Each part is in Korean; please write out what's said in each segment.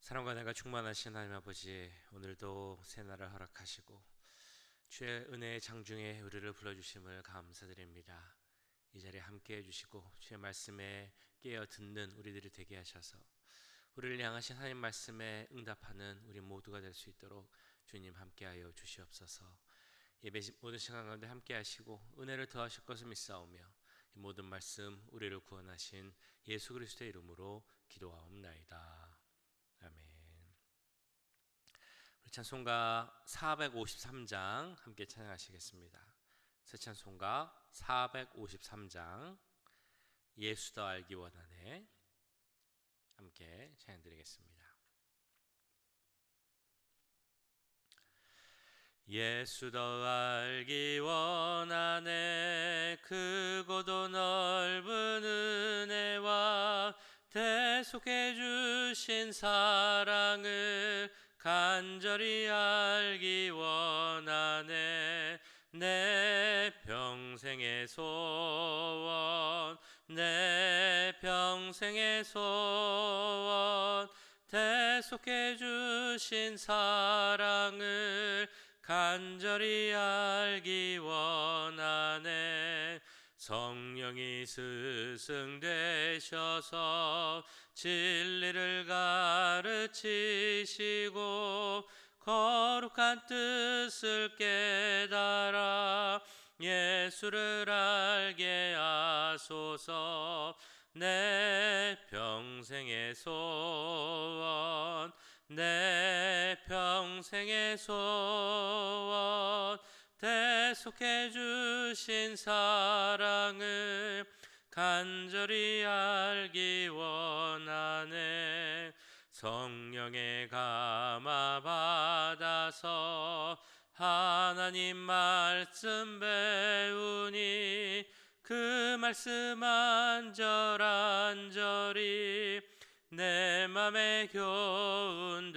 사랑과 내가 충만하신 하나님 아버지, 오늘도 새날을 허락하시고 주의 은혜의 장중에 우리를 불러주심을 감사드립니다. 이 자리에 함께 해주시고 주의 말씀에 깨어 듣는 우리들이 되게 하셔서 우리를 향하신 하나님 말씀에 응답하는 우리 모두가 될 수 있도록 주님 함께하여 주시옵소서. 예배 모든 시간 가운데 함께 하시고 은혜를 더하실 것을 믿사오며 이 모든 말씀 우리를 구원하신 예수 그리스도의 이름으로 기도하옵나이다. 아멘. 우리 찬송가 453장 함께 찬양하시겠습니다. 새 찬송가 453장 예수 더 알기 원하네 함께 찬양드리겠습니다. 예수 더 알기 원하네. 크고도 넓은 은혜와 대속해 주신 사랑을 간절히 알기 원하네. 내 평생의 소원, 내 평생의 소원, 대속해 주신 사랑을 간절히 알기 원하네. 성령이 스승되셔서 진리를 가르치시고 거룩한 뜻을 깨달아 예수를 알게 하소서. 내 평생의 소원, 내 평생의 소원, 대속해 주신 사랑을 간절히 알기 원하네. 성령의 감화 받아서 하나님 말씀 배우니 그 말씀 안절안절이 내 맘에 교훈되도다.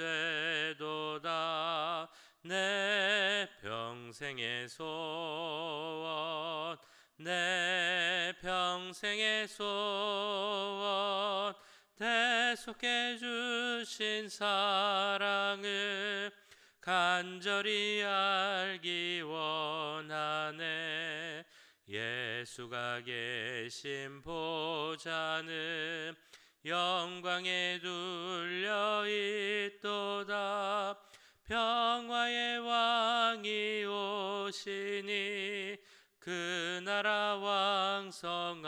내 평생의 소원, 내 평생의 소원, 대속해 주신 사랑을 간절히 알기 원하네. 예수가 계신 보좌는 영광에 둘려 있도다. 평화의 왕이 오시니 그 나라 왕성하도다.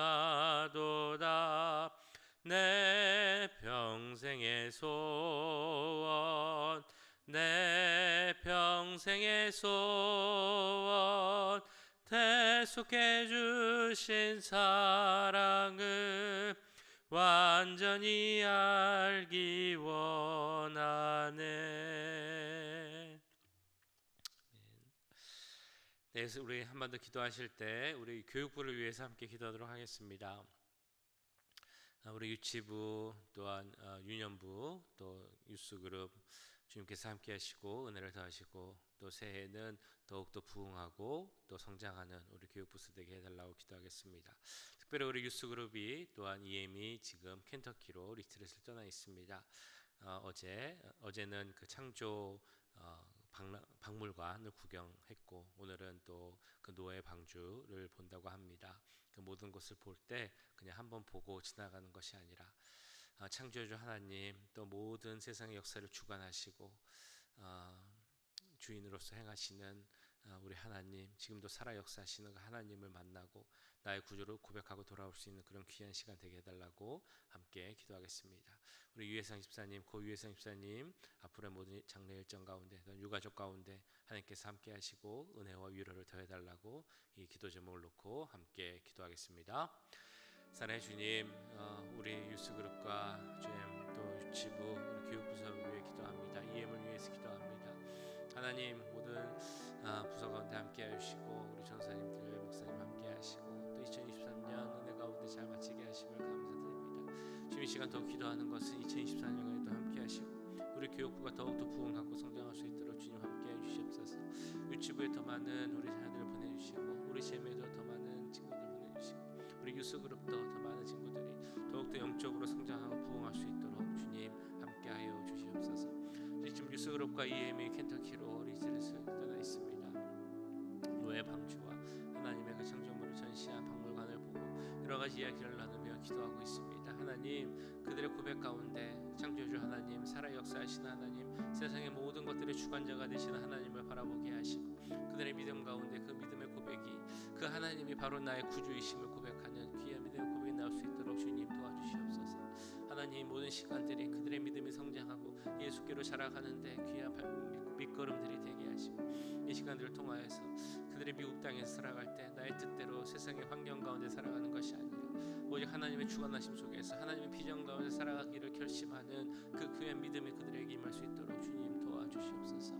내 평생의 소원, 내 평생의 소원, 대속해 주신 사랑을 완전히 알기 원하네. 네, 우리 한 번 더 기도하실 때 우리 교육부를 위해서 함께 기도하도록 하겠습니다. 우리 유치부 또한 유년부 또 유스그룹 주님께서 함께 하시고 은혜를 더하시고 또 새해에는 더욱더 부흥하고 또 성장하는 우리 교육부스 되게 해달라고 기도하겠습니다. 특별히 우리 유스그룹이 또한 EM이 지금 켄터키로 리트릿을 떠나 있습니다. 어제는 그 창조 박물관을 구경했고 오늘은 또 그 노예 방주를 본다고 합니다. 그 모든 것을 볼 때 그냥 한번 보고 지나가는 것이 아니라 창조주 하나님 또 모든 세상의 역사를 주관하시고 주인으로서 행하시는 우리 하나님, 지금도 살아 역사하시는 그 하나님을 만나고 나의 구주를 고백하고 돌아올 수 있는 그런 귀한 시간 되게 해달라고 함께 기도하겠습니다. 우리 유혜상 집사님, 고 유혜상 집사님 앞으로의 모든 장례 일정 가운데 유가족 가운데 하나님께서 함께 하시고 은혜와 위로를 더해달라고 이 기도 제목을 놓고 함께 기도하겠습니다. 사랑의 주님, 우리 유스그룹과 주님 또 유치부 우리 교육부서를 위해 기도합니다. EM을 위해서 기도합니다. 하나님 모든 부서 가운데 함께 하시고 우리 전사님들 목사님 함께 하시고 또 2023년 은혜 가운데 잘 마치게 하심을 감사드립니다. 주님 이 시간 더 기도하는 것은 2024년에도 함께 하시고 우리 교육부가 더욱더 부흥하고 성장할 수 있도록 주님 함께 해주시옵소서. 유치부에 더 많은 우리 자녀들을 보내주시고 우리 재매도 더 많은 친구들 보내주시고 우리 유스그룹도 더 많은 친구들이 더욱더 영적으로 성장하고 부흥할 수 있도록 주님 함께하여 주시옵소서. 유스그룹과 EM이 켄터키로 리트릿을 떠나 있습니다. 노예 방주와 하나님의 그 창조물을 전시한 박물관을 보고 여러 가지 이야기를 나누며 기도하고 있습니다. 하나님, 그들의 고백 가운데 창조주 하나님, 살아 역사하시는 하나님, 세상의 모든 것들의 주관자가 되시는 하나님을 바라보게 하시고 그들의 믿음 가운데 그 믿음의 고백이 그 하나님이 바로 나의 구주이심을 고백하는 귀한 믿음의 고백이 나올 수 있도록 주님 도와주시옵소서. 하나님, 모든 시간들이 그들의 믿음이 성장하고 예수께로 자라가는데 귀한 밑거름들이 되게 하시고 이 시간들을 통하여서 그들의 미국 땅에서 살아갈 때 나의 뜻대로 세상의 환경 가운데 살아가는 것이 아니라 오직 하나님의 주관하심 속에서 하나님의 비전 가운데 살아가기를 결심하는 그 귀한 믿음이 그들에게 임할 수 있도록 주님 도와주시옵소서.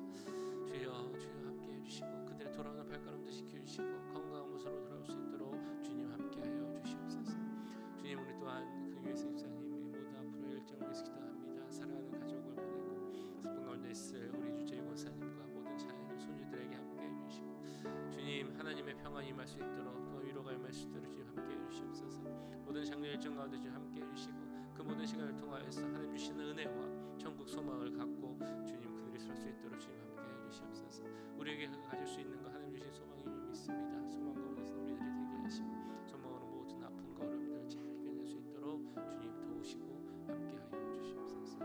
주여, 주여 함께해 주시고 그들의 돌아오는 발걸음도 지켜주시고 건강한 모습으로 돌아올 수 있도록 주님 함께하여 주시옵소서. 주님, 우리 또한 그 유해성 집사님이 모두 앞으로 일정을 위해서 기도합니다. 사랑하는 가족을 보내고 슬픈 가운데 있을 우리 주재 권사님과 모든 자녀들 손주들에게 함께해 주시고 주님, 하나님의 평안이 임할 수 있도록 또 위로가 임할 수 있도록 주님 함께해 주시옵소서. 모든 장례 일정 가운데 주님 함께해 주시고 그 모든 시간을 통하여서 하나님 주시는 은혜와 천국 소망을 갖고 주님 그들이 설 수 있도록 주님 함께해 주시옵소서. 우리에게 가질 수 있는 거 하나님 주신 소망인 줄 믿습니다. 소망 가운데서 우리들이 되게 하시고 소망으로 모든 아픈 걸음들 잘 견딜 수 있도록 주님 도우시고 함께하여 주시옵소서.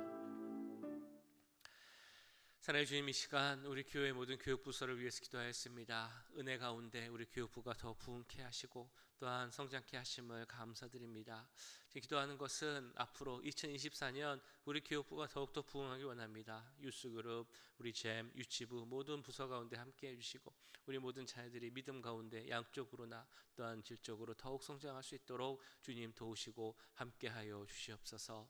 사랑의 주님, 이 시간 우리 교회 모든 교육부서를 위해서 기도하였습니다. 은혜 가운데 우리 교육부가 더 부흥케 하시고 또한 성장케 하심을 감사드립니다. 지금 기도하는 것은 앞으로 2024년 우리 교육부가 더욱더 부흥하길 원합니다. 유스그룹, 우리 잼, 유치부 모든 부서 가운데 함께 해주시고 우리 모든 자녀들이 믿음 가운데 양쪽으로나 또한 질적으로 더욱 성장할 수 있도록 주님 도우시고 함께하여 주시옵소서.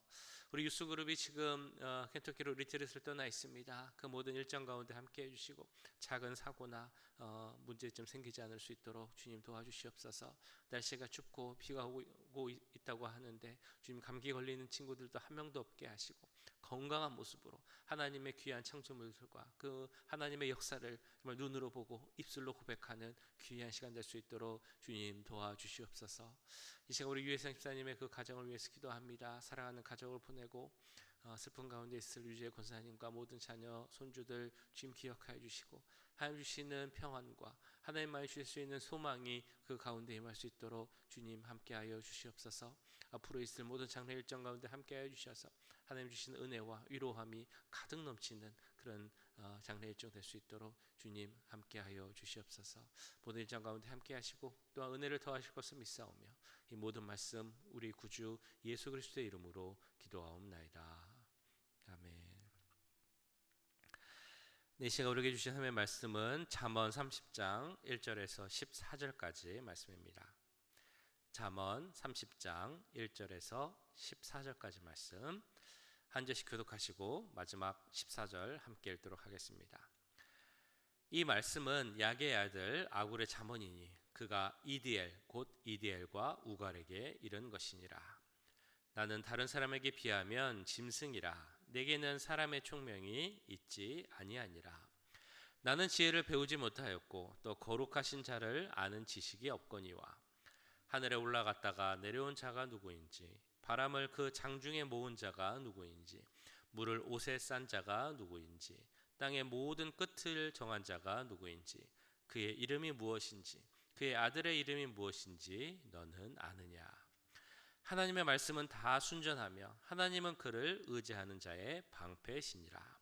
우리 유스그룹이 지금 켄터키로 리트릿을 떠나 있습니다. 그 모든 일정 가운데 함께 해주시고 작은 사고나 문제점 생기지 않을 수 있도록 주님 도와주시옵소서. 날씨가 춥고 비가 오고 있다고 하는데 주님, 감기 걸리는 친구들도 한 명도 없게 하시고 건강한 모습으로 하나님의 귀한 창조물들과 그 하나님의 역사를 정말 눈으로 보고 입술로 고백하는 귀한 시간 될 수 있도록 주님 도와주시옵소서. 이 시간 우리 유해성 집사님의 그 가정을 위해서 기도합니다. 사랑하는 가족을 보내고 슬픈 가운데 있을 유재 권사님과 모든 자녀 손주들 주님 기억하여 주시고 하나님 주시는 평안과 하나님만이 주실 수 있는 소망이 그 가운데 임할 수 있도록 주님 함께하여 주시옵소서. 앞으로 있을 모든 장례 일정 가운데 함께하여 주셔서 하나님 주시는 은혜와 위로함이 가득 넘치는 그런 장례 일정 될 수 있도록 주님 함께하여 주시옵소서. 모든 일정 가운데 함께하시고 또한 은혜를 더하실 것을 믿사오며 이 모든 말씀 우리 구주 예수 그리스도의 이름으로 기도하옵나이다. 아멘. 네, 시간 우리에게 주신 하나님의 말씀은 잠언 30장 1절에서 14절까지 말씀입니다. 잠언 30장 1절에서 14절까지 말씀 한 절씩 교독하시고 마지막 14절 함께 읽도록 하겠습니다. 이 말씀은 야게의 아들 아굴의 잠언이니 그가 이디엘 곧 이디엘과 우갈에게 이른 것이니라. 나는 다른 사람에게 비하면 짐승이라. 내게는 사람의 총명이 있지 아니하니라. 나는 지혜를 배우지 못하였고 또 거룩하신 자를 아는 지식이 없거니와. 하늘에 올라갔다가 내려온 자가 누구인지, 바람을 그 장중에 모은 자가 누구인지, 물을 옷에 싼 자가 누구인지, 땅의 모든 끝을 정한 자가 누구인지, 그의 이름이 무엇인지, 그의 아들의 이름이 무엇인지 너는 아느냐. 하나님의 말씀은 다 순전하며 하나님은 그를 의지하는 자의 방패시니라.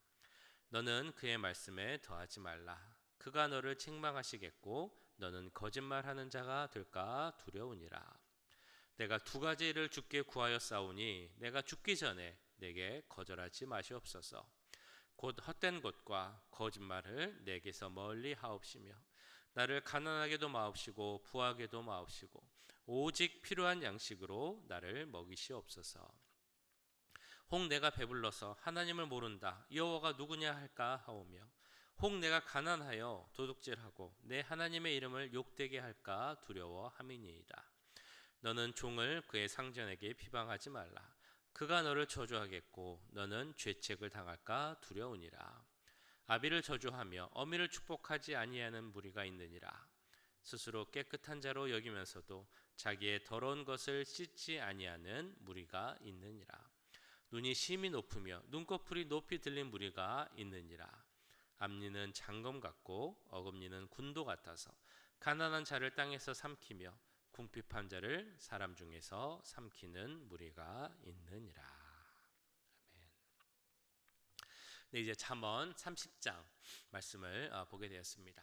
너는 그의 말씀에 더하지 말라. 그가 너를 책망하시겠고 너는 거짓말하는 자가 될까 두려우니라. 내가 두 가지를 주께 구하였사오니 내가 죽기 전에 내게 거절하지 마시옵소서. 곧 헛된 것과 거짓말을 내게서 멀리 하옵시며 나를 가난하게도 마옵시고 부하게도 마옵시고 오직 필요한 양식으로 나를 먹이시옵소서. 혹 내가 배불러서 하나님을 모른다 여호와가 누구냐 할까 하오며 혹 내가 가난하여 도둑질하고 내 하나님의 이름을 욕되게 할까 두려워함이니이다. 너는 종을 그의 상전에게 비방하지 말라. 그가 너를 저주하겠고 너는 죄책을 당할까 두려우니라. 아비를 저주하며 어미를 축복하지 아니하는 무리가 있느니라. 스스로 깨끗한 자로 여기면서도 자기의 더러운 것을 씻지 아니하는 무리가 있느니라. 눈이 심히 높으며 눈꺼풀이 높이 들린 무리가 있느니라. 앞니는 장검 같고 어금니는 군도 같아서 가난한 자를 땅에서 삼키며 궁핍한 자를 사람 중에서 삼키는 무리가 있느니라. 아멘. 네, 이제 잠언 30장 말씀을 보게 되었습니다.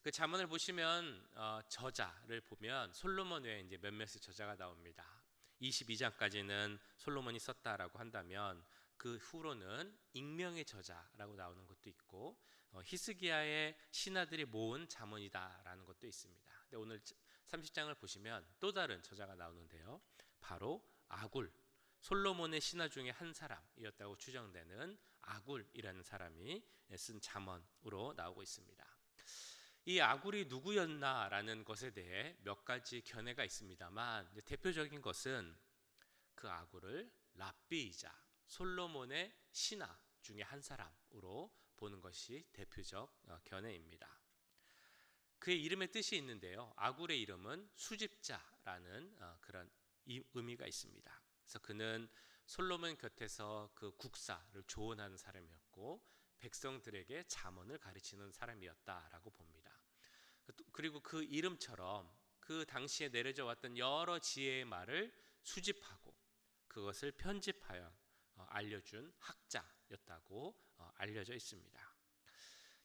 그 잠언을 보시면 저자를 보면 솔로몬 외에 이제 몇몇의 저자가 나옵니다. 22장까지는 솔로몬이 썼다라고 한다면 그 후로는 익명의 저자라고 나오는 것도 있고 히스기야의 신하들이 모은 잠언이다라는 것도 있습니다. 근데 오늘 30장을 보시면 또 다른 저자가 나오는데요. 바로 아굴, 솔로몬의 신하 중에 한 사람이었다고 추정되는 아굴이라는 사람이 쓴 잠언으로 나오고 있습니다. 이 아굴이 누구였나라는 것에 대해 몇 가지 견해가 있습니다만 대표적인 것은 그 아굴을 랍비이자 솔로몬의 신하 중에 한 사람으로 보는 것이 대표적 견해입니다. 그의 이름의 뜻이 있는데요. 아굴의 이름은 수집자라는 그런 의미가 있습니다. 그래서 그는 솔로몬 곁에서 그 국사를 조언하는 사람이었고 백성들에게 잠언을 가르치는 사람이었다라고 봅니다. 그리고 그 이름처럼 그 당시에 내려져 왔던 여러 지혜의 말을 수집하고 그것을 편집하여 알려준 학자였다고 알려져 있습니다.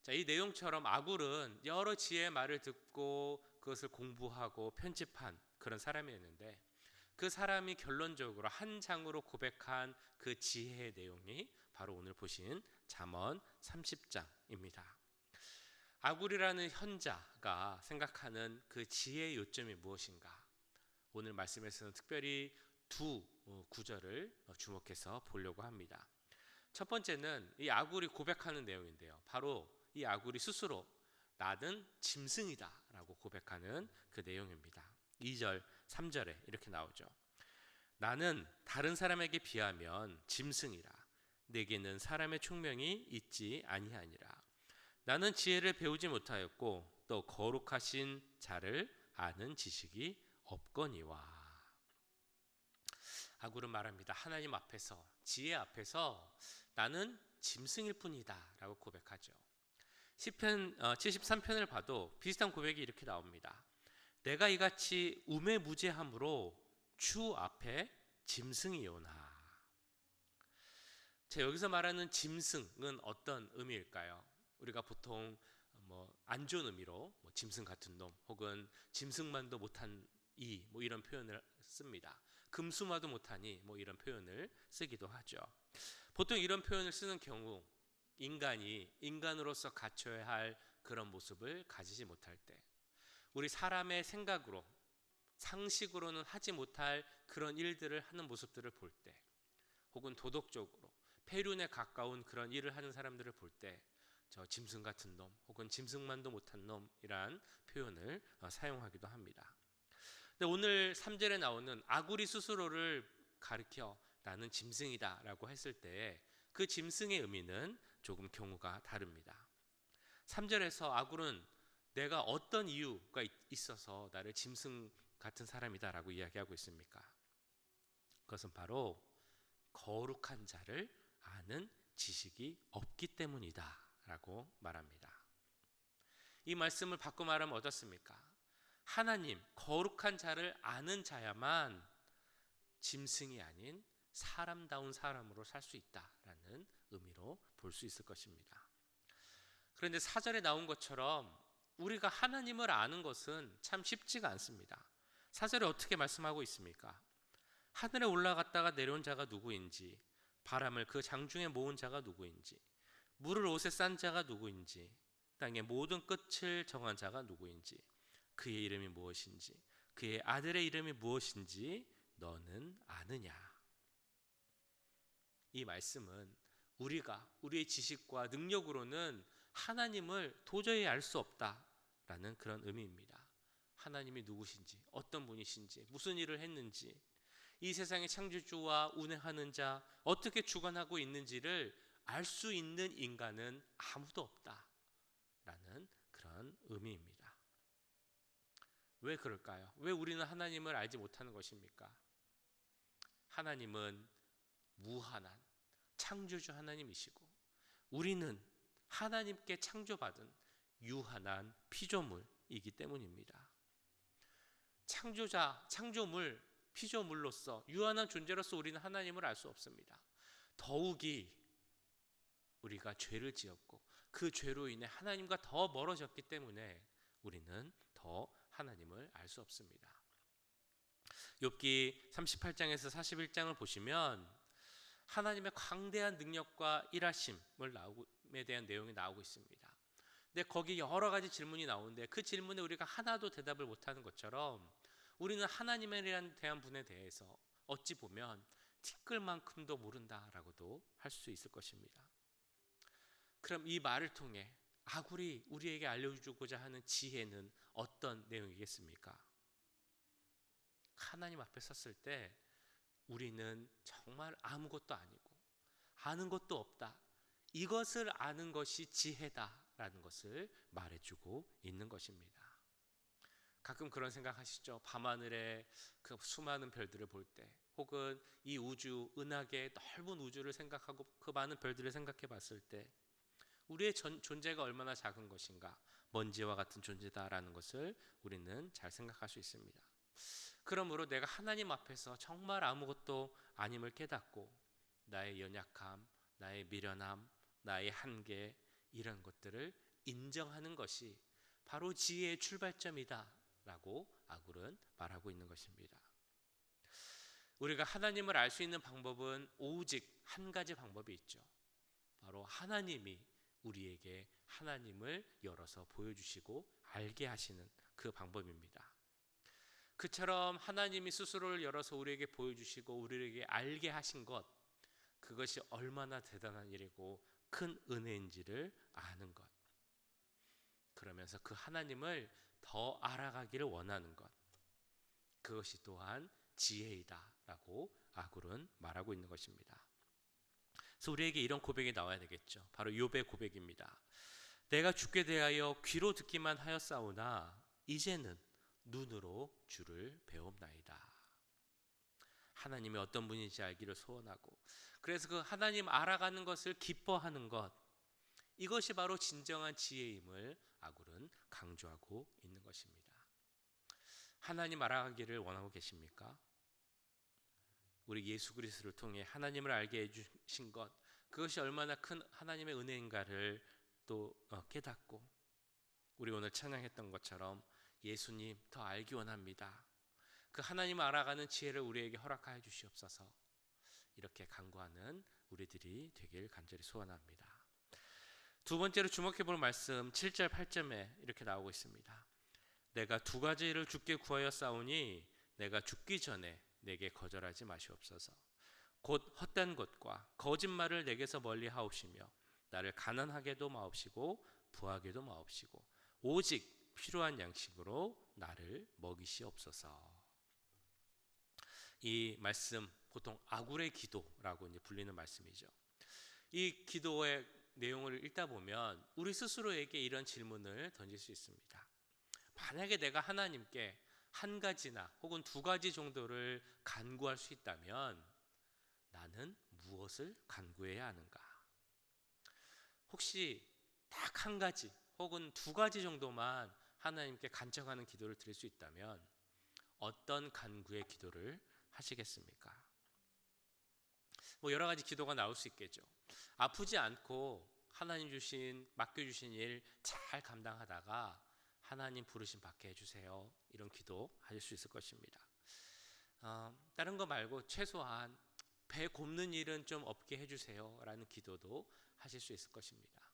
자, 이 내용처럼 아굴은 여러 지혜의 말을 듣고 그것을 공부하고 편집한 그런 사람이었는데 그 사람이 결론적으로 한 장으로 고백한 그 지혜의 내용이 바로 오늘 보신 잠언 30장입니다. 아굴이라는 현자가 생각하는 그 지혜의 요점이 무엇인가? 오늘 말씀에서는 특별히 두 구절을 주목해서 보려고 합니다. 첫 번째는 이 아굴이 고백하는 내용인데요. 바로 이 아굴이 스스로 나는 짐승이다 라고 고백하는 그 내용입니다. 2절, 3절에 이렇게 나오죠. 나는 다른 사람에게 비하면 짐승이라. 내게는 사람의 총명이 있지 아니하니라. 나는 지혜를 배우지 못하였고 또 거룩하신 자를 아는 지식이 없거니와. 아굴은 말합니다. 하나님 앞에서, 지혜 앞에서 나는 짐승일 뿐이다 라고 고백하죠. 시편 73편을 봐도 비슷한 고백이 이렇게 나옵니다. 내가 이같이 우매무제함으로 주 앞에 짐승이오나. 자, 여기서 말하는 짐승은 어떤 의미일까요? 우리가 보통 안 좋은 의미로 짐승 같은 놈 혹은 짐승만도 못한 이 이런 표현을 씁니다. 금수마도 못하니 이런 표현을 쓰기도 하죠. 보통 이런 표현을 쓰는 경우 인간이 인간으로서 갖춰야 할 그런 모습을 가지지 못할 때, 우리 사람의 생각으로 상식으로는 하지 못할 그런 일들을 하는 모습들을 볼 때, 혹은 도덕적으로 폐륜에 가까운 그런 일을 하는 사람들을 볼 때 저 짐승 같은 놈 혹은 짐승만도 못한 놈이란 표현을 사용하기도 합니다. 근데 오늘 3절에 나오는 아굴이 스스로를 가리켜 나는 짐승이다 라고 했을 때 그 짐승의 의미는 조금 경우가 다릅니다. 3절에서 아굴은 내가 어떤 이유가 있어서 나를 짐승 같은 사람이다 라고 이야기하고 있습니까? 그것은 바로 거룩한 자를 아는 지식이 없기 때문이다 라고 말합니다. 이 말씀을 바꿔 말하면 어떻습니까? 하나님, 거룩한 자를 아는 자야만 짐승이 아닌 사람다운 사람으로 살 수 있다라는 의미로 볼 수 있을 것입니다. 그런데 4절에 나온 것처럼 우리가 하나님을 아는 것은 참 쉽지가 않습니다. 4절에 어떻게 말씀하고 있습니까? 하늘에 올라갔다가 내려온 자가 누구인지, 바람을 그 장중에 모은 자가 누구인지, 물을 옷에 싼 자가 누구인지, 땅의 모든 끝을 정한 자가 누구인지, 그의 이름이 무엇인지, 그의 아들의 이름이 무엇인지 너는 아느냐? 이 말씀은 우리의 지식과 능력으로는 하나님을 도저히 알 수 없다라는 그런 의미입니다. 하나님이 누구신지, 어떤 분이신지, 무슨 일을 했는지, 이 세상의 창조주와 운행하는 자, 어떻게 주관하고 있는지를 알 수 있는 인간은 아무도 없다라는 그런 의미입니다. 왜 그럴까요? 왜 우리는 하나님을 알지 못하는 것입니까? 하나님은 무한한 창조주 하나님이시고 우리는 하나님께 창조받은 유한한 피조물이기 때문입니다. 창조물, 피조물로서 유한한 존재로서 우리는 하나님을 알 수 없습니다. 더욱이 우리가 죄를 지었고 그 죄로 인해 하나님과 더 멀어졌기 때문에 우리는 더 하나님을 알 수 없습니다. 욥기 38장에서 41장을 보시면 하나님의 광대한 능력과 일하심에 대한 내용이 나오고 있습니다. 근데 거기 여러 가지 질문이 나오는데 그 질문에 우리가 하나도 대답을 못하는 것처럼 우리는 하나님에 대한 분에 대해서 어찌 보면 티끌만큼도 모른다라고도 할 수 있을 것입니다. 그럼 이 말을 통해 아굴이 우리에게 알려주고자 하는 지혜는 어떤 내용이겠습니까? 하나님 앞에 섰을 때 우리는 정말 아무것도 아니고 아는 것도 없다. 이것을 아는 것이 지혜다라는 것을 말해주고 있는 것입니다. 가끔 그런 생각하시죠? 밤하늘에 그 수많은 별들을 볼 때, 혹은 이 우주, 은하계 넓은 우주를 생각하고 그 많은 별들을 생각해 봤을 때 우리의 존재가 얼마나 작은 것인가, 먼지와 같은 존재다라는 것을 우리는 잘 생각할 수 있습니다. 그러므로 내가 하나님 앞에서 정말 아무것도 아님을 깨닫고 나의 연약함, 나의 미련함, 나의 한계, 이런 것들을 인정하는 것이 바로 지혜의 출발점이다 라고 아굴은 말하고 있는 것입니다. 우리가 하나님을 알 수 있는 방법은 오직 한 가지 방법이 있죠. 바로 하나님이 우리에게 하나님을 열어서 보여주시고 알게 하시는 그 방법입니다. 그처럼 하나님이 스스로를 열어서 우리에게 보여주시고 우리에게 알게 하신 것, 그것이 얼마나 대단한 일이고 큰 은혜인지를 아는 것, 그러면서 그 하나님을 더 알아가기를 원하는 것, 그것이 또한 지혜이다 라고 아굴은 말하고 있는 것입니다. 그래서 우리에게 이런 고백이 나와야 되겠죠. 바로 욥의 고백입니다. 내가 주께 대하여 귀로 듣기만 하였사오나 이제는 눈으로 주를 배웁나이다. 하나님이 어떤 분인지 알기를 소원하고, 그래서 그 하나님 알아가는 것을 기뻐하는 것, 이것이 바로 진정한 지혜임을 아굴은 강조하고 있는 것입니다. 하나님 알아가기를 원하고 계십니까? 우리 예수 그리스도를 통해 하나님을 알게 해주신 것, 그것이 얼마나 큰 하나님의 은혜인가를 또 깨닫고, 우리 오늘 찬양했던 것처럼 예수님 더 알기 원합니다. 그 하나님을 알아가는 지혜를 우리에게 허락하여 주시옵소서. 이렇게 간구하는 우리들이 되길 간절히 소원합니다. 두 번째로 주목해 볼 말씀 7절 8절에 이렇게 나오고 있습니다. 내가 두 가지를 주께 구하였사오니 내가 죽기 전에 내게 거절하지 마시옵소서. 곧 헛된 것과 거짓말을 내게서 멀리 하옵시며 나를 가난하게도 마옵시고 부하게도 마옵시고 오직 필요한 양식으로 나를 먹이시옵소서. 이 말씀 보통 아굴의 기도라고 이제 불리는 말씀이죠. 이 기도의 내용을 읽다 보면 우리 스스로에게 이런 질문을 던질 수 있습니다. 만약에 내가 하나님께 한 가지나 혹은 두 가지 정도를 간구할 수 있다면 나는 무엇을 간구해야 하는가? 혹시 딱 한 가지 혹은 두 가지 정도만 하나님께 간청하는 기도를 드릴 수 있다면 어떤 간구의 기도를 하시겠습니까? 여러 가지 기도가 나올 수 있겠죠. 아프지 않고 하나님 맡겨주신 일 잘 감당하다가 하나님 부르심 받게 해주세요. 이런 기도 하실 수 있을 것입니다. 다른 거 말고 최소한 배 곱는 일은 좀 없게 해주세요 라는 기도도 하실 수 있을 것입니다.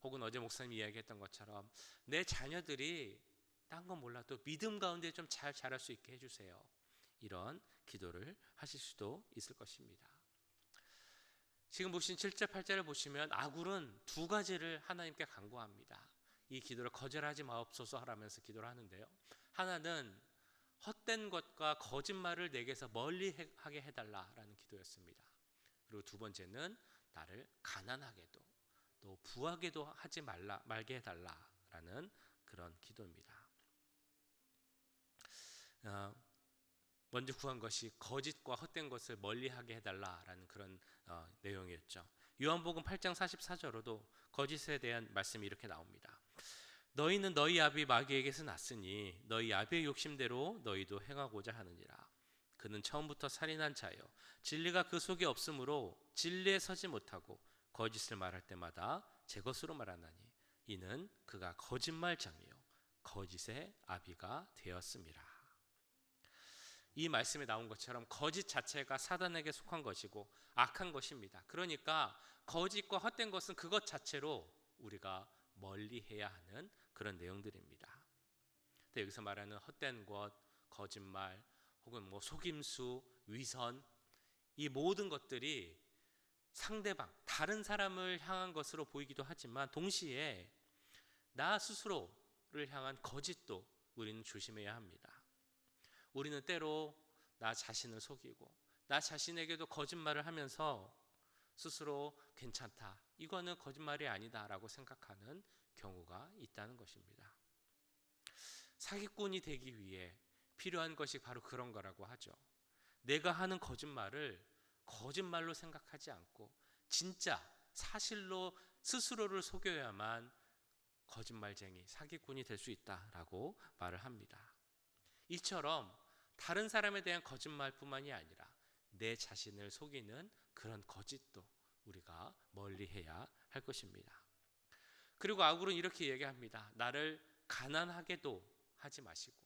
혹은 어제 목사님 이야기했던 것처럼 내 자녀들이 딴 건 몰라도 믿음 가운데 좀 잘 자랄 수 있게 해주세요. 이런 기도를 하실 수도 있을 것입니다. 지금 보신 7절 8절을 보시면 아굴은 두 가지를 하나님께 간구합니다. 이 기도를 거절하지 마옵소서 하라면서 기도를 하는데요. 하나는 헛된 것과 거짓말을 내게서 멀리하게 해달라라는 기도였습니다. 그리고 두 번째는 나를 가난하게도 또 부하게도 하지 말게 해달라라는 그런 기도입니다. 먼저 구한 것이 거짓과 헛된 것을 멀리하게 해달라라는 그런 내용이었죠. 요한복음 8장 44절로도 거짓에 대한 말씀이 이렇게 나옵니다. 너희는 너희 아비 마귀에게서 났으니 너희 아비의 욕심대로 너희도 행하고자 하느니라. 그는 처음부터 살인한 자요 진리가 그 속에 없으므로 진리에 서지 못하고 거짓을 말할 때마다 제 것으로 말하나니 이는 그가 거짓말장이요 거짓의 아비가 되었음이라. 이 말씀에 나온 것처럼 거짓 자체가 사단에게 속한 것이고 악한 것입니다. 그러니까 거짓과 헛된 것은 그것 자체로 우리가 멀리해야 하는 그런 내용들입니다. 근데 여기서 말하는 헛된 것, 거짓말, 혹은 속임수, 위선, 이 모든 것들이 상대방, 다른 사람을 향한 것으로 보이기도 하지만 동시에 나 스스로를 향한 거짓도 우리는 조심해야 합니다. 우리는 때로 나 자신을 속이고 나 자신에게도 거짓말을 하면서 스스로 괜찮다, 이거는 거짓말이 아니다 라고 생각하는 경우가 있다는 것입니다. 사기꾼이 되기 위해 필요한 것이 바로 그런 거라고 하죠. 내가 하는 거짓말을 거짓말로 생각하지 않고 진짜 사실로 스스로를 속여야만 거짓말쟁이, 사기꾼이 될 수 있다라고 말을 합니다. 이처럼 다른 사람에 대한 거짓말뿐만이 아니라 내 자신을 속이는 그런 거짓도 우리가 멀리해야 할 것입니다. 그리고 아굴은 이렇게 얘기합니다. 나를 가난하게도 하지 마시고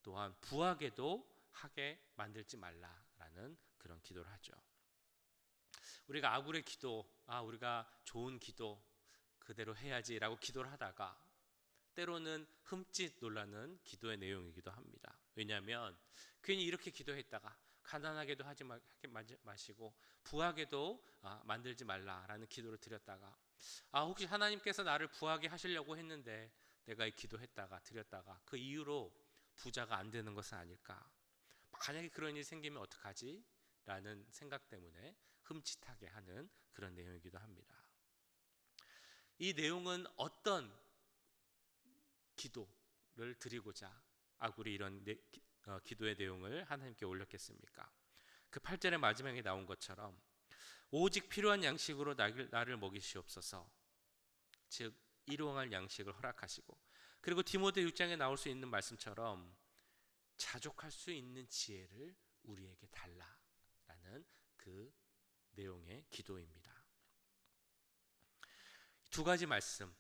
또한 부하게도 하게 만들지 말라라는 그런 기도를 하죠. 우리가 아굴의 기도, 우리가 좋은 기도 그대로 해야지라고 기도를 하다가 때로는 흠칫 놀라는 기도의 내용이기도 합니다. 왜냐하면 괜히 이렇게 기도했다가 가난하게도 하지 마시고 부하게도 만들지 말라라는 기도를 드렸다가 혹시 하나님께서 나를 부하게 하시려고 했는데 내가 이 기도했다가 드렸다가 그 이후로 부자가 안 되는 것은 아닐까, 만약에 그런 일이 생기면 어떡하지? 라는 생각 때문에 흠칫하게 하는 그런 내용이기도 합니다. 이 내용은 어떤 기도를 드리고자 아굴이 이런 기도의 내용을 하나님께 올렸겠습니까? 그 8절의 마지막에 나온 것처럼 오직 필요한 양식으로 나를 먹이시옵소서, 즉 일용할 양식을 허락하시고, 그리고 디모데 6장에 나올 수 있는 말씀처럼 자족할 수 있는 지혜를 우리에게 달라라는 그 내용의 기도입니다. 두 가지 말씀,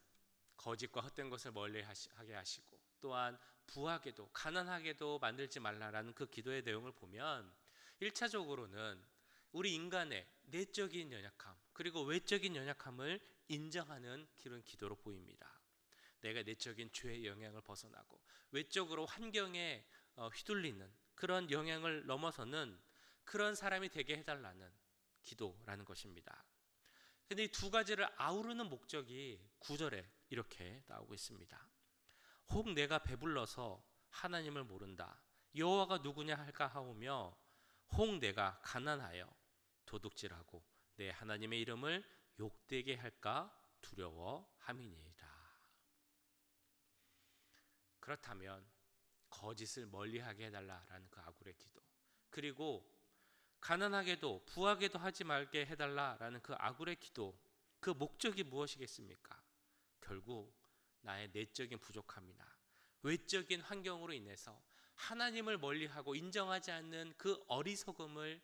거짓과 헛된 것을 멀리하게 하시고 또한 부하게도 가난하게도 만들지 말라라는 그 기도의 내용을 보면 1차적으로는 우리 인간의 내적인 연약함 그리고 외적인 연약함을 인정하는 그런 기도로 보입니다. 내가 내적인 죄의 영향을 벗어나고 외적으로 환경에 휘둘리는 그런 영향을 넘어서는 그런 사람이 되게 해달라는 기도라는 것입니다. 근데 이 두 가지를 아우르는 목적이 9절에 이렇게 나오고 있습니다. 혹 내가 배불러서 하나님을 모른다, 여호와가 누구냐 할까 하오며 혹 내가 가난하여 도둑질하고 내 하나님의 이름을 욕되게 할까 두려워함이니이다. 그렇다면 거짓을 멀리하게 해달라라는 그 아굴의 기도, 그리고 가난하게도 부하게도 하지 말게 해달라라는 그 아굴의 기도, 그 목적이 무엇이겠습니까? 결국 나의 내적인 부족함이나 외적인 환경으로 인해서 하나님을 멀리하고 인정하지 않는 그 어리석음을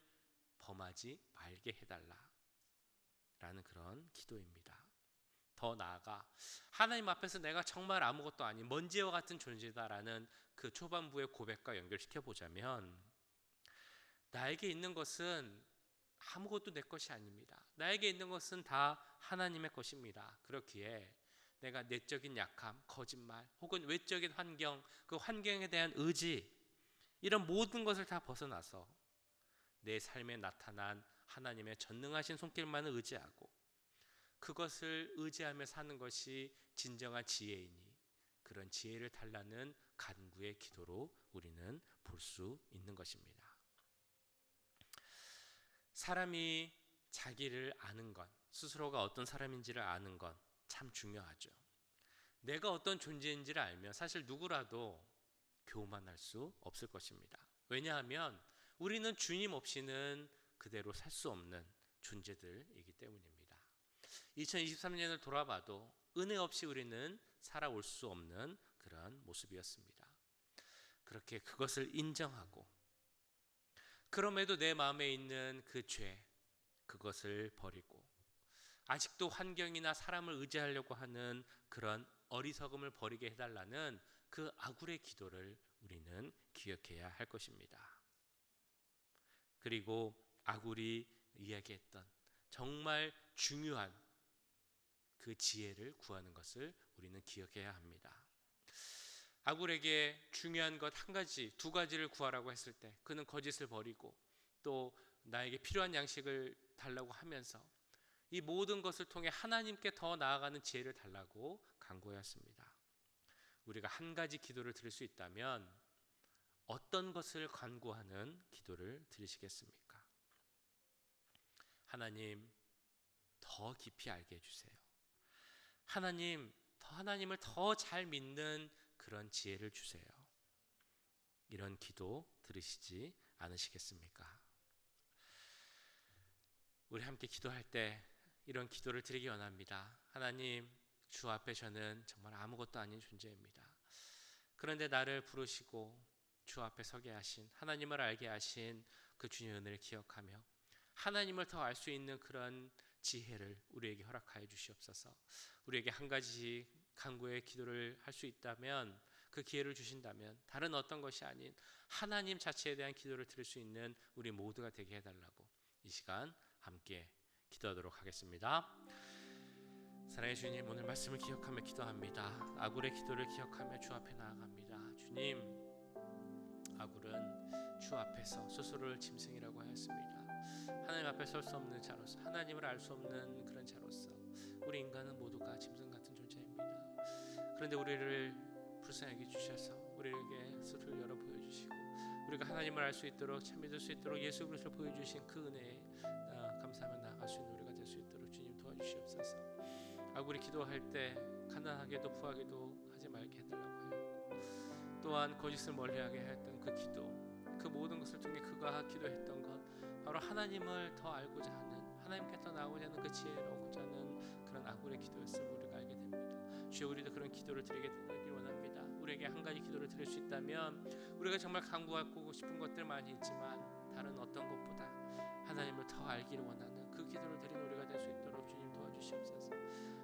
범하지 말게 해달라라는 그런 기도입니다. 더 나아가 하나님 앞에서 내가 정말 아무것도 아닌 먼지와 같은 존재다라는 그 초반부의 고백과 연결시켜 보자면, 나에게 있는 것은 아무것도 내 것이 아닙니다. 나에게 있는 것은 다 하나님의 것입니다. 그렇기에 내가 내적인 약함, 거짓말 혹은 외적인 환경, 그 환경에 대한 의지, 이런 모든 것을 다 벗어나서 내 삶에 나타난 하나님의 전능하신 손길만을 의지하고 그것을 의지하며 사는 것이 진정한 지혜이니 그런 지혜를 달라는 간구의 기도로 우리는 볼 수 있는 것입니다. 사람이 자기를 아는 것, 스스로가 어떤 사람인지를 아는 것 참 중요하죠. 내가 어떤 존재인지를 알면 사실 누구라도 교만할 수 없을 것입니다. 왜냐하면 우리는 주님 없이는 그대로 살 수 없는 존재들이기 때문입니다. 2023년을 돌아봐도 은혜 없이 우리는 살아올 수 없는 그런 모습이었습니다. 그렇게 그것을 인정하고 그럼에도 내 마음에 있는 그 죄, 그것을 버리고 아직도 환경이나 사람을 의지하려고 하는 그런 어리석음을 버리게 해달라는 그 아굴의 기도를 우리는 기억해야 할 것입니다. 그리고 아굴이 이야기했던 정말 중요한 그 지혜를 구하는 것을 우리는 기억해야 합니다. 아굴에게 중요한 것 한 가지, 두 가지를 구하라고 했을 때 그는 거짓을 버리고 또 나에게 필요한 양식을 달라고 하면서 이 모든 것을 통해 하나님께 더 나아가는 지혜를 달라고 간구하였습니다. 우리가 한 가지 기도를 드릴 수 있다면 어떤 것을 간구하는 기도를 드리시겠습니까? 하나님, 더 깊이 알게 해주세요. 하나님, 하나님을 더 잘 믿는 그런 지혜를 주세요. 이런 기도 들으시지 않으시겠습니까? 우리 함께 기도할 때 이런 기도를 드리기 원합니다. 하나님, 주 앞에 저는 정말 아무것도 아닌 존재입니다. 그런데 나를 부르시고 주 앞에 서게 하신, 하나님을 알게 하신 그 주님의 은혜를 기억하며 하나님을 더 알 수 있는 그런 지혜를 우리에게 허락하여 주시옵소서. 우리에게 한 가지 간구의 기도를 할 수 있다면, 그 기회를 주신다면 다른 어떤 것이 아닌 하나님 자체에 대한 기도를 드릴 수 있는 우리 모두가 되게 해달라고 이 시간 함께 기도하도록 하겠습니다. 사랑의 주님, 오늘 말씀을 기억하며 기도합니다. 아굴의 기도를 기억하며 주 앞에 나아갑니다. 주님, 아굴은 주 앞에서 스스로를 짐승이라고 하였습니다. 하나님 앞에 설 수 없는 자로서, 하나님을 알 수 없는 그런 자로서 우리 인간은 모두가 짐승 같은 존재입니다. 그런데 우리를 불쌍히 주셔서 우리에게 스스로를 열어 보여주시고 우리가 하나님을 알 수 있도록 참 믿을 수 있도록 예수 그리스도를 보여주신 그 은혜에 감사하며 나아갈 수 있는 우리가 될 수 있도록 주님 도와주시옵소서. 아굴이 기도할 때 가난하게도 부하게도 하지 말게 해달라고 하였고, 또한 거짓을 멀리하게 했던 그 기도, 그 모든 것을 통해 그가 기도했던 것 바로 하나님을 더 알고자 하는, 하나님께 더 나아가고자 하는 그 지혜를 얻고자 하는 그런 아굴의 기도였음을 우리가 알게 됩니다. 주여, 우리도 그런 기도를 드리기 원합니다. 우리에게 한 가지 기도를 드릴 수 있다면, 우리가 정말 간구하고 싶은 것들 많이 있지만 다른 어떤 것보다 하나님을 더 알기를 원하는 그 기도를 드리는 우리가 될 수 있도록 주님 도와주시옵소서.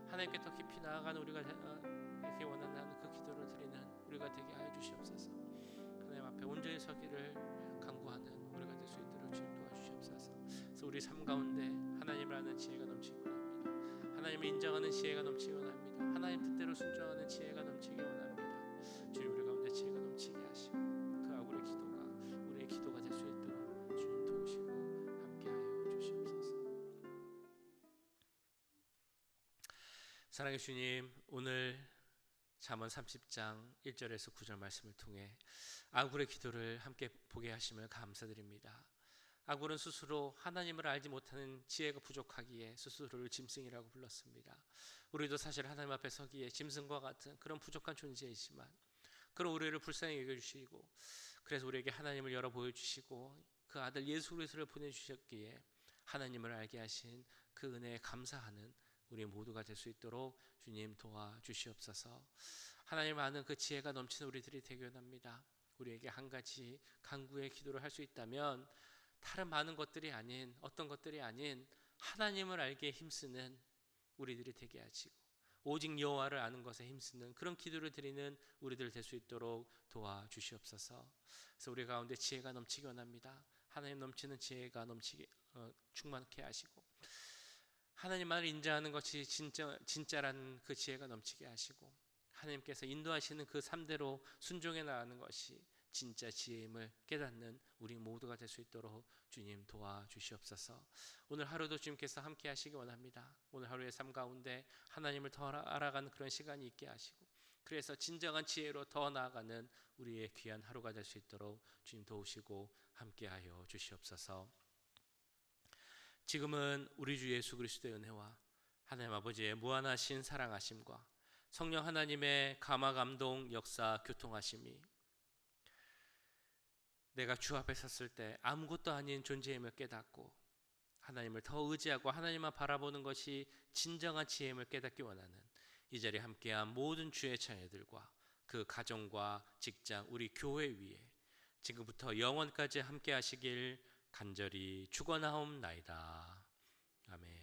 하나님께 더 깊이 나아가는 우리가 되기 원하는 그 기도를 드리는 우리가 되게 하여 주시옵소서. 하나님 앞에 온전히 서기를 간구하는 우리가 될 수 있도록 주님 도와주시옵소서. 그래서 우리 삶 가운데 하나님을 아는 지혜가 넘치기 원합니다. 하나님을 인정하는 지혜가 넘치기 원합니다. 하나님 뜻대로 순종하는 지혜가 넘치기 원합니다. 주님, 우리 가운데 지혜가 넘치게 하시고 그 아굴의 기도가 우리의 기도가 될 수 있도록 주님 도우시고 함께하여 주시옵소서. 사랑의 주님, 오늘 잠언 30장 1절에서 9절 말씀을 통해 아굴의 기도를 함께 보게 하심을 감사드립니다. 아굴은 스스로 하나님을 알지 못하는 지혜가 부족하기에 스스로를 짐승이라고 불렀습니다. 우리도 사실 하나님 앞에 서기에 짐승과 같은 그런 부족한 존재이지만 그런 우리를 불쌍히 여겨주시고 그래서 우리에게 하나님을 열어 보여주시고 그 아들 예수 그리스도를 보내주셨기에 하나님을 알게 하신 그 은혜에 감사하는 우리 모두가 될 수 있도록 주님 도와주시옵소서. 하나님 아는 그 지혜가 넘치는 우리들이 되기 원합니다. 우리에게 한 가지 간구의 기도를 할 수 있다면 다른 많은 것들이 아닌, 어떤 것들이 아닌 하나님을 알기에 힘쓰는 우리들이 되게 하시고 오직 여호와를 아는 것에 힘쓰는 그런 기도를 드리는 우리들 될 수 있도록 도와주시옵소서. 그래서 우리 가운데 지혜가 넘치기 원합니다. 하나님 넘치는 지혜가 충만케 하시고 하나님만을 인정하는 것이 진짜라는 그 지혜가 넘치게 하시고 하나님께서 인도하시는 그 삶대로 순종해 나가는 것이 진짜 지혜임을 깨닫는 우리 모두가 될 수 있도록 주님 도와주시옵소서. 오늘 하루도 주님께서 함께 하시기 원합니다. 오늘 하루의 삶 가운데 하나님을 더 알아가는 그런 시간이 있게 하시고 그래서 진정한 지혜로 더 나아가는 우리의 귀한 하루가 될 수 있도록 주님 도우시고 함께하여 주시옵소서. 지금은 우리 주 예수 그리스도의 은혜와 하나님 아버지의 무한하신 사랑하심과 성령 하나님의 감화 감동 역사 교통하심이 내가 주 앞에 섰을 때 아무것도 아닌 존재임을 깨닫고 하나님을 더 의지하고 하나님만 바라보는 것이 진정한 지혜임을 깨닫기 원하는 이 자리에 함께한 모든 주의 자녀들과 그 가정과 직장, 우리 교회 위에 지금부터 영원까지 함께 하시길 간절히 축원하옵나이다. 아멘.